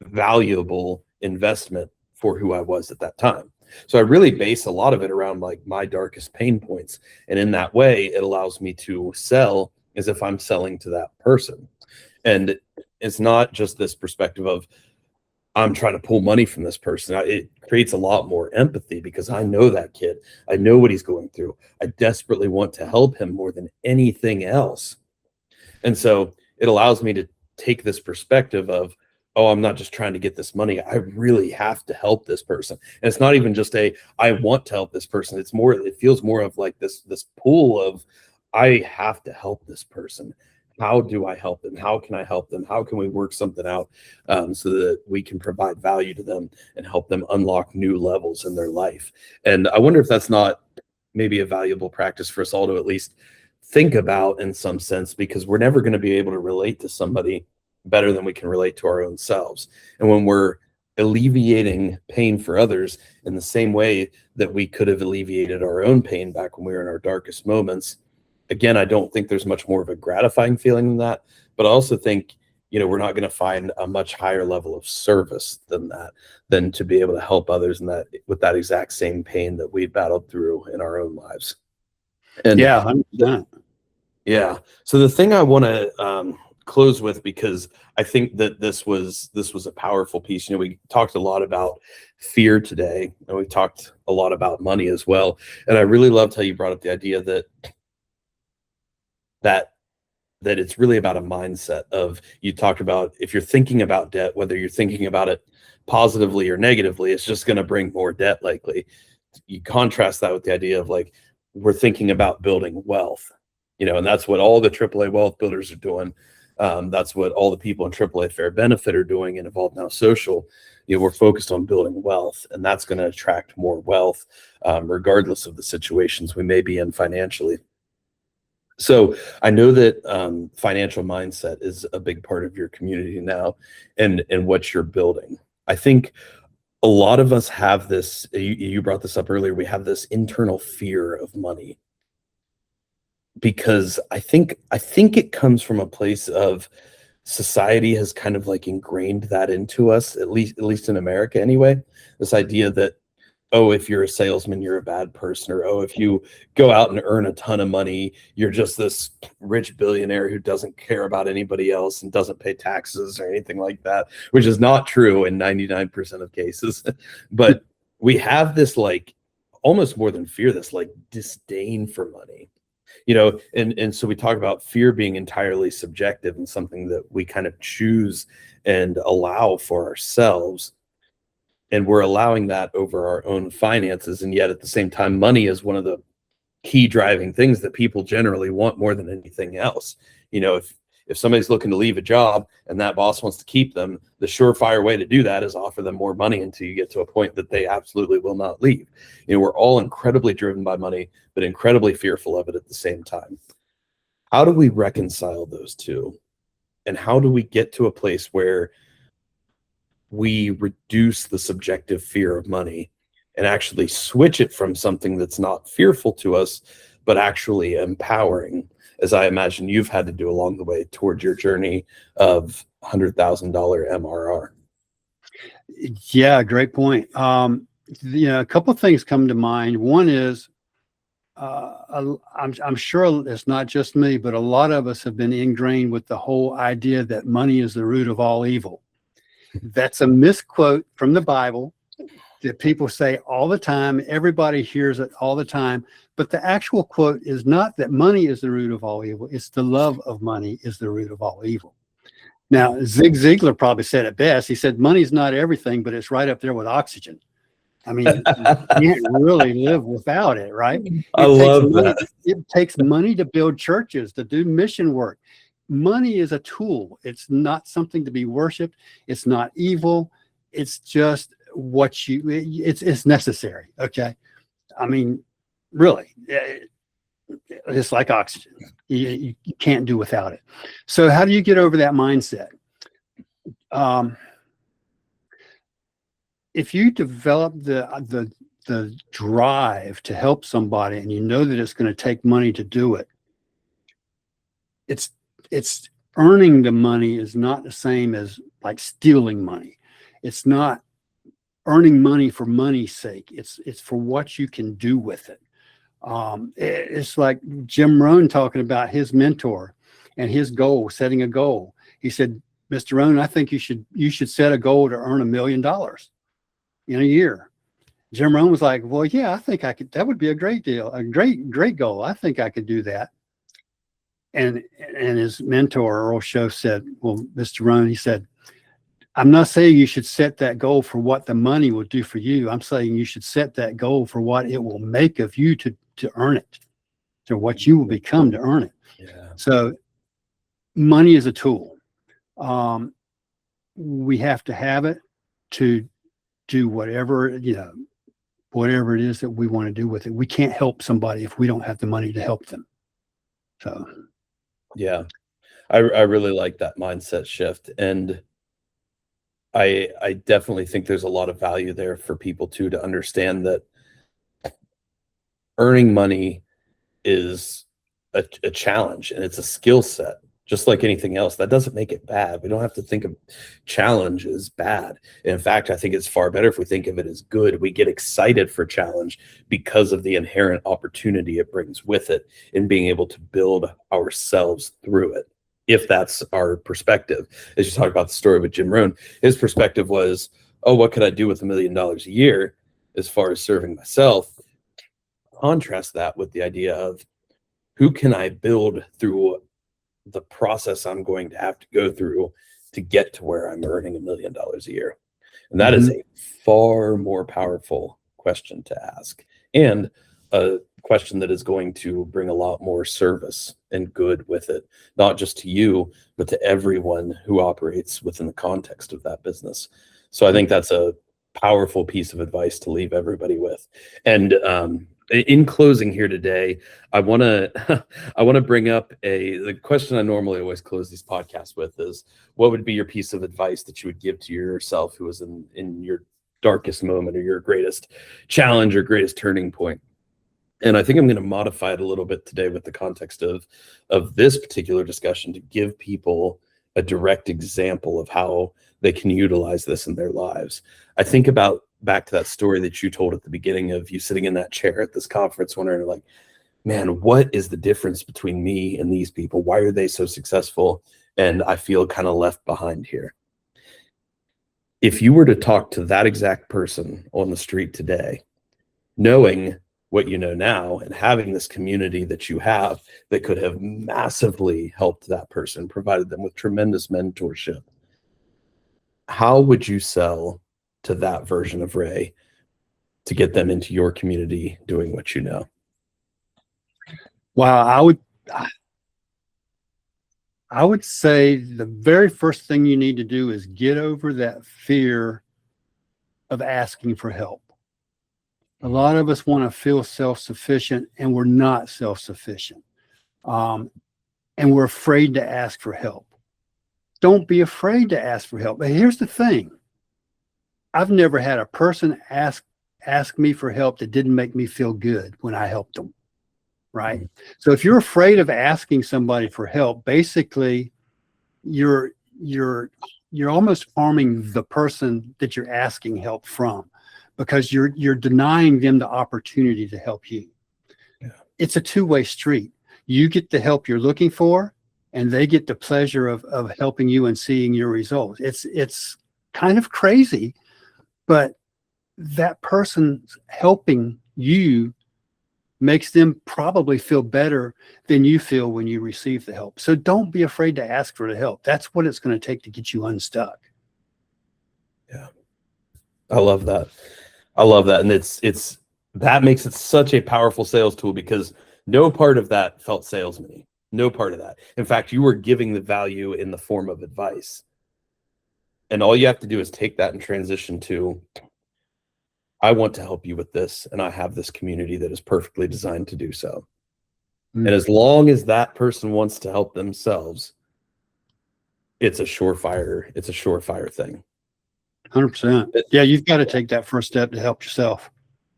valuable investment for who I was at that time. So I really base a lot of it around like my darkest pain points. And in that way, it allows me to sell as if I'm selling to that person. And it's not just this perspective of, I'm trying to pull money from this person. It creates a lot more empathy, because I know that kid. I know what he's going through. I desperately want to help him more than anything else. And so it allows me to take this perspective of, oh, I'm not just trying to get this money. I really have to help this person. And it's not even just I want to help this person. It feels more of like this pool of, I have to help this person. How do I help them? How can I help them? How can we work something out so that we can provide value to them and help them unlock new levels in their life? And I wonder if that's not maybe a valuable practice for us all to at least think about in some sense, because we're never going to be able to relate to somebody better than we can relate to our own selves. And when we're alleviating pain for others in the same way that we could have alleviated our own pain back when we were in our darkest moments, again, I don't think there's much more of a gratifying feeling than that. But I also think, we're not going to find a much higher level of service than to be able to help others in that, with that exact same pain that we battled through in our own lives. And yeah, 100%. Yeah. So the thing I want to close with, because I think that this was a powerful piece. We talked a lot about fear today, and we talked a lot about money as well. And I really loved how you brought up the idea that it's really about a mindset of, you talked about, if you're thinking about debt, whether you're thinking about it positively or negatively, it's just going to bring more debt likely. You contrast that with the idea of like, we're thinking about building wealth, and that's what all the AAA wealth builders are doing. That's what all the people in AAA Fair Benefit are doing in Evolve Now Social. We're focused on building wealth, and that's going to attract more wealth, regardless of the situations we may be in financially. So I know that financial mindset is a big part of your community now, and what you're building. I think a lot of us have this, you brought this up earlier, we have this internal fear of money, because I think it comes from a place of society has kind of like ingrained that into us, at least in America anyway, this idea that, oh, if you're a salesman, you're a bad person, or, oh, if you go out and earn a ton of money, you're just this rich billionaire who doesn't care about anybody else and doesn't pay taxes or anything like that, which is not true in 99% of cases. But we have this, like, almost more than fear, this like disdain for money. And so we talk about fear being entirely subjective and something that we kind of choose and allow for ourselves. And we're allowing that over our own finances. And yet at the same time, money is one of the key driving things that people generally want more than anything else. If somebody's looking to leave a job and that boss wants to keep them, the surefire way to do that is offer them more money until you get to a point that they absolutely will not leave. We're all incredibly driven by money, but incredibly fearful of it at the same time. How do we reconcile those two? And how do we get to a place where we reduce the subjective fear of money and actually switch it from something that's not fearful to us, but actually empowering, as I imagine you've had to do along the way toward your journey of $100,000 MRR. Yeah, great point. A couple of things come to mind. One is, I'm sure it's not just me, but a lot of us have been ingrained with the whole idea that money is the root of all evil. That's a misquote from the Bible that people say all the time. Everybody hears it all the time. But the actual quote is not that money is the root of all evil. It's the love of money is the root of all evil. Now, Zig Ziglar probably said it best. He said, money's not everything, but it's right up there with oxygen. I mean, you can't really live without it, right? I love that. It takes money to build churches, to do mission work. Money is a tool. It's not something to be worshiped. It's not evil. It's just it's necessary. Okay. I mean, really, it's like oxygen. You can't do without it. So how do you get over that mindset? If you develop the drive to help somebody and you know that it's going to take money to do it, it's earning the money is not the same as like stealing money. It's not earning money for money's sake. It's for what you can do with it. It's like Jim Rohn talking about his mentor and his goal, setting a goal. He said, Mr. Rohn, I think you should set a goal to earn $1 million in a year. Jim Rohn was like, well, yeah, I think I could. That would be a great deal, a great goal. I think I could do that. And his mentor, Earl Show, said, well, Mr. Rohn, he said, I'm not saying you should set that goal for what the money will do for you. I'm saying you should set that goal for what it will make of you to earn it, to what you will become to earn it. Yeah. So money is a tool. We have to have it to do whatever it is that we want to do with it. We can't help somebody if we don't have the money to help them. So, yeah, I really like that mindset shift. And I definitely think there's a lot of value there for people too, to understand that earning money is a challenge and it's a skill set, just like anything else. That doesn't make it bad. We don't have to think of challenge as bad. In fact, I think it's far better if we think of it as good. We get excited for challenge because of the inherent opportunity it brings with it in being able to build ourselves through it. If that's our perspective. As you talk about the story with Jim Rohn, his perspective was, oh, what could I do with $1 million a year as far as serving myself? Contrast that with the idea of who can I build through the process I'm going to have to go through to get to where I'm earning $1 million a year. And that is a far more powerful question to ask, and a question that is going to bring a lot more service and good with it, not just to you, but to everyone who operates within the context of that business. So I think that's a powerful piece of advice to leave everybody with. And in closing here today, I want to bring up the question I normally always close these podcasts with is, what would be your piece of advice that you would give to yourself who was in your darkest moment or your greatest challenge or greatest turning point? And I think I'm going to modify it a little bit today with the context of this particular discussion to give people a direct example of how they can utilize this in their lives. I think about back to that story that you told at the beginning of you sitting in that chair at this conference wondering, like, man, what is the difference between me and these people? Why are they so successful? And I feel kind of left behind here. If you were to talk to that exact person on the street today, knowing what you know now and having this community that you have that could have massively helped that person, provided them with tremendous mentorship, how would you sell to that version of Ray to get them into your community doing what you know? Wow, I would say the very first thing you need to do is get over that fear of asking for help. A lot of us want to feel self-sufficient, and we're not self-sufficient. And we're afraid to ask for help. Don't be afraid to ask for help. But here's the thing. I've never had a person ask me for help that didn't make me feel good when I helped them. Right. Mhm. So if you're afraid of asking somebody for help, basically you're almost harming the person that you're asking help from, because you're denying them the opportunity to help you. Yeah. It's a two-way street. You get the help you're looking for, and they get the pleasure of helping you and seeing your results. It's kind of crazy, but that person helping you makes them probably feel better than you feel when you receive the help. So don't be afraid to ask for the help. That's what it's going to take to get you unstuck. Yeah. I love that. I love that. And it's that makes it such a powerful sales tool, because no part of that felt salesman-y. No part of that. In fact, you were giving the value in the form of advice. And all you have to do is take that and transition to, I want to help you with this, and I have this community that is perfectly designed to do so. And as long as that person wants to help themselves, it's a surefire thing. 100%. Yeah, you've got to take that first step to help yourself.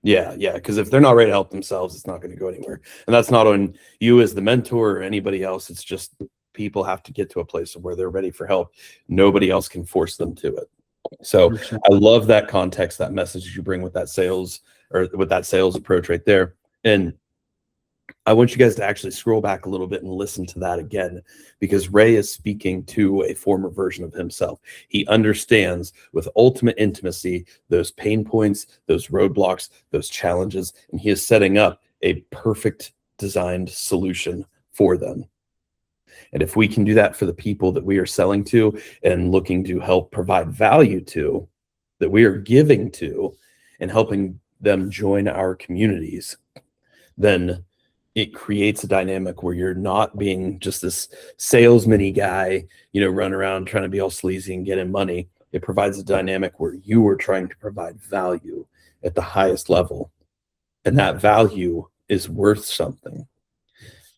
Yeah, because if they're not ready to help themselves, it's not going to go anywhere. And that's not on you as the mentor or anybody else. It's just people have to get to a place where they're ready for help. Nobody else can force them to it. So 100%. I love that context, that message you bring with that sales, or with that sales approach right there. And I want you guys to actually scroll back a little bit and listen to that again, because Ray is speaking to a former version of himself. He understands with ultimate intimacy those pain points, those roadblocks, those challenges, and he is setting up a perfect designed solution for them. And if we can do that for the people that we are selling to and looking to help provide value to, that we are giving to and helping them join our communities, then it creates a dynamic where you're not being just this salesman-y guy, run around trying to be all sleazy and get in money. It provides a dynamic where you are trying to provide value at the highest level. And that value is worth something.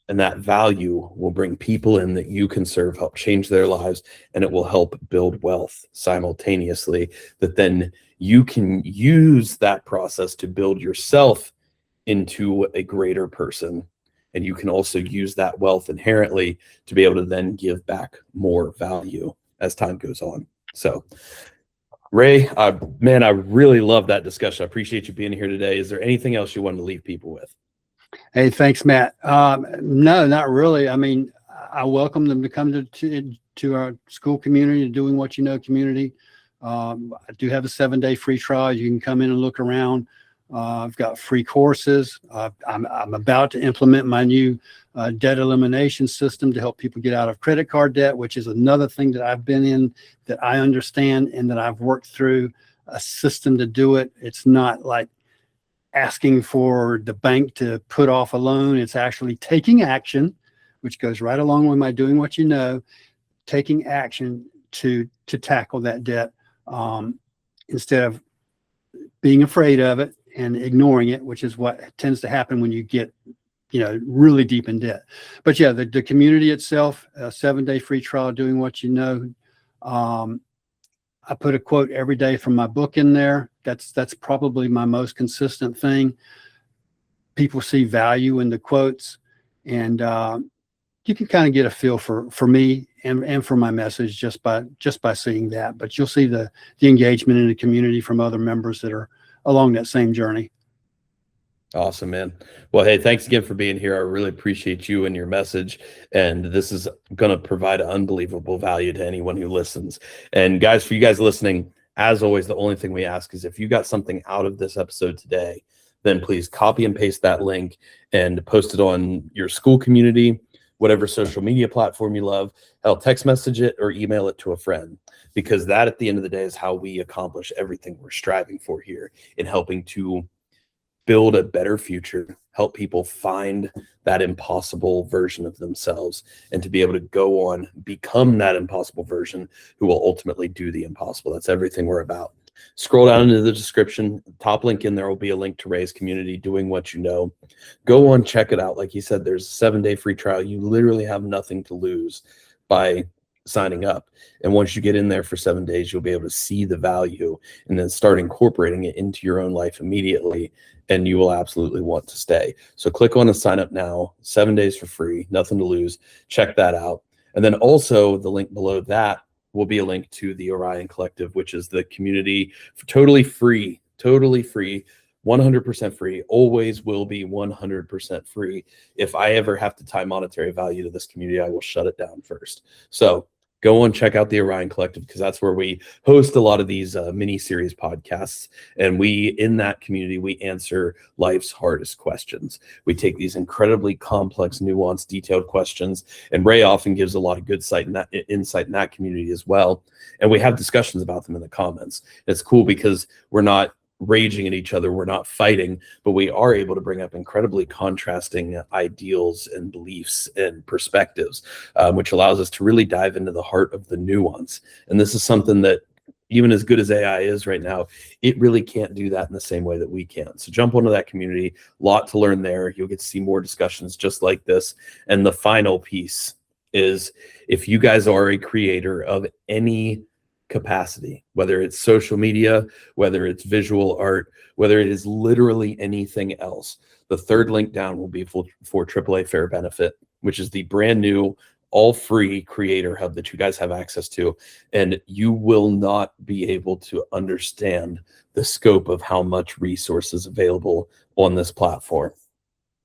And that value will bring people in that you can serve, help change their lives, and it will help build wealth simultaneously, that then you can use that process to build yourself into a greater person. And you can also use that wealth inherently to be able to then give back more value as time goes on. So, Ray, man, I really love that discussion. I appreciate you being here today. Is there anything else you wanted to leave people with? Hey, thanks, Matt. No, not really. I mean, I welcome them to come to our school community, doing what you know community. I do have a 7-day free trial. You can come in and look around. I've got free courses. I'm about to implement my new debt elimination system to help people get out of credit card debt, which is another thing that I've been in, that I understand, and that I've worked through a system to do it. It's not like asking for the bank to put off a loan. It's actually taking action, which goes right along with my doing what you know, taking action to tackle that debt, instead of being afraid of it and ignoring it, which is what tends to happen when you get, really deep in debt. But yeah, the community itself, a 7-day free trial, doing what you know. I put a quote every day from my book in there. That's probably my most consistent thing. People see value in the quotes, and you can kind of get a feel for me and for my message just by seeing that. But you'll see the engagement in the community from other members that are along that same journey. Awesome, man. Well, hey, thanks again for being here. I really appreciate you and your message. And this is going to provide unbelievable value to anyone who listens. And guys, for you guys listening, as always, the only thing we ask is if you got something out of this episode today, then please copy and paste that link and post it on your school community, whatever social media platform you love. Hell, text message it or email it to a friend, because that at the end of the day is how we accomplish everything we're striving for here in helping to build a better future, help people find that impossible version of themselves, and to be able to go on, become that impossible version who will ultimately do the impossible. That's everything we're about. Scroll down into the description, top link in there will be a link to Ray's community, doing what you know. Go on, check it out. Like he said, there's a 7-day free trial. You literally have nothing to lose by signing up. And once you get in there for 7 days, you'll be able to see the value and then start incorporating it into your own life immediately. And you will absolutely want to stay. So click on a sign up now, 7 days for free, nothing to lose. Check that out. And then also the link below that will be a link to the Orion Collective, which is the community, totally free, 100% free, always will be 100% free. If I ever have to tie monetary value to this community, I will shut it down first. So go and check out the Orion Collective, because that's where we host a lot of these mini series podcasts. And in that community, we answer life's hardest questions. We take these incredibly complex, nuanced, detailed questions, and Ray often gives a lot of good insight in that community as well. And we have discussions about them in the comments. It's cool because we're not raging at each other, we're not fighting, but we are able to bring up incredibly contrasting ideals and beliefs and perspectives, which allows us to really dive into the heart of the nuance. And this is something that, even as good as AI is right now, it really can't do that in the same way that we can. So jump onto that community, a lot to learn there. You'll get to see more discussions just like this. And the final piece is, if you guys are a creator of any capacity, whether it's social media, whether it's visual art, whether it is literally anything else, the third link down will be for AAA Fair Benefit, which is the brand new all free creator hub that you guys have access to. And you will not be able to understand the scope of how much resources available on this platform.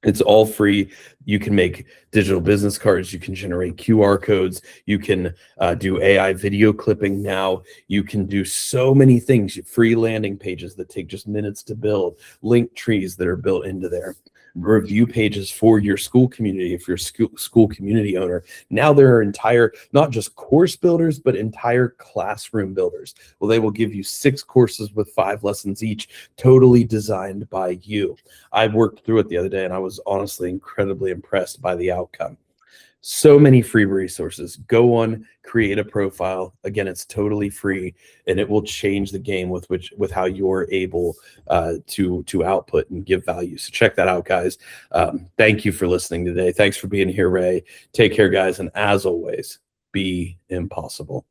It's all free. You can make digital business cards. You can generate QR codes. You can do AI video clipping now. You can do so many things. Free landing pages that take just minutes to build. Link trees that are built into there. Review pages for your school community if you're a school community owner. Now there are entire, not just course builders, but entire classroom builders. Well, they will give you 6 courses with 5 lessons each, totally designed by you. I worked through it the other day, and I was honestly incredibly impressed by the outcome. So many free resources. Go on, create a profile. Again, it's totally free, and it will change the game with how you're able to output and give value. So check that out, guys. Thank you for listening today. Thanks for being here, Ray. Take care, guys, and as always, be impossible.